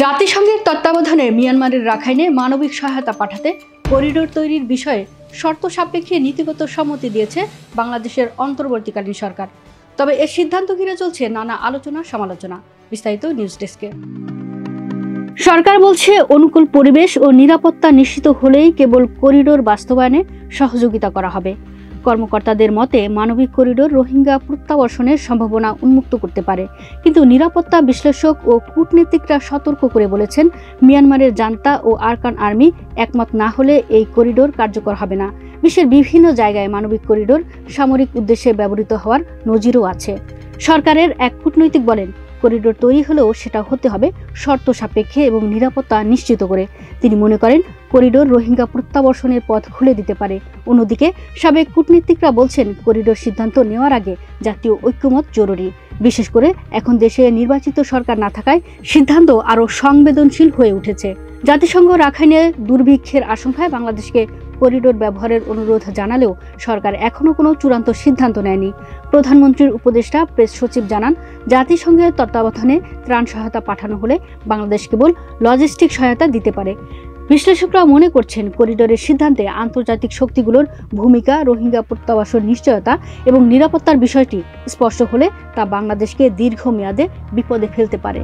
জাতিসংঘের তত্ত্বাবধানে মিয়ানমারের রাখাইনে মানবিক সহায়তা পাঠাতে করিডোর তৈরির বিষয়ে শর্ত সাপেক্ষে নীতিগত সম্মতি দিয়েছে বাংলাদেশের অন্তর্বর্তীকালীন সরকার। তবে এর সিদ্ধান্ত ঘিরে চলছে নানা আলোচনা সমালোচনা। বিস্তারিত নিউজ ডেস্কে। সরকার বলছে, অনুকূল পরিবেশ ও নিরাপত্তা নিশ্চিত হলেই কেবল করিডোর বাস্তবায়নে সহযোগিতা করা হবে। কর্মকর্তাদের মতে, মানবিক করিডোর রোহিঙ্গা প্রত্যাবর্ষণের সম্ভাবনা উন্মুক্ত করতে পারে, কিন্তু নিরাপত্তা বিশ্লেষক ও কূটনীতিকরা সতর্ক করে বলেছেন, মিয়ানমারের জান্তা ও আরকান আর্মি একমত না হলে এই করিডোর কার্যকর হবে না। বিশ্বের বিভিন্ন জায়গায় মানবিক করিডোর সামরিক উদ্দেশ্যে ব্যবহৃত হওয়ার নজিরও আছে। সরকারের এক কূটনৈতিক বলেন, করিডোর তৈরি হলেও সেটা হতে হবে শর্ত সাপেক্ষে এবং নিরাপত্তা নিশ্চিত করে। তিনি মনে করেন, করিডোর রোহিঙ্গা প্রত্যাবর্ষণের পথ খুলে দিতে পারে। অন্যদিকে সাবেক কূটনীতিকরা বলছেন, করিডোর সিদ্ধান্ত নেওয়ার আগে জাতীয় ঐক্যমত জরুরি। বিশেষ করে এখন দেশে নির্বাচিত সরকার না থাকায় সিদ্ধান্ত আরও সংবেদনশীল হয়ে উঠেছে। জাতিসংঘ রাখাইনে দুর্ভিক্ষের আশঙ্কায় বাংলাদেশকে করিডোর ব্যবহারের অনুরোধ জানালেও সরকার এখনও কোনো চূড়ান্ত সিদ্ধান্ত নেয়নি। প্রধানমন্ত্রীর উপদেষ্টা প্রেস সচিব জানান, জাতিসংঘের তত্ত্বাবধানে ত্রাণ সহায়তা পাঠানো হলে বাংলাদেশ কেবল লজিস্টিক সহায়তা দিতে পারে। বিশ্লেষকরা মনে করছেন, করিডোরের সিদ্ধান্তে আন্তর্জাতিক শক্তিগুলোর ভূমিকা, রোহিঙ্গা প্রত্যাবাসন নিশ্চয়তা এবং নিরাপত্তার বিষয়টি স্পষ্ট হলে তা বাংলাদেশকে দীর্ঘমেয়াদে বিপদে ফেলতে পারে।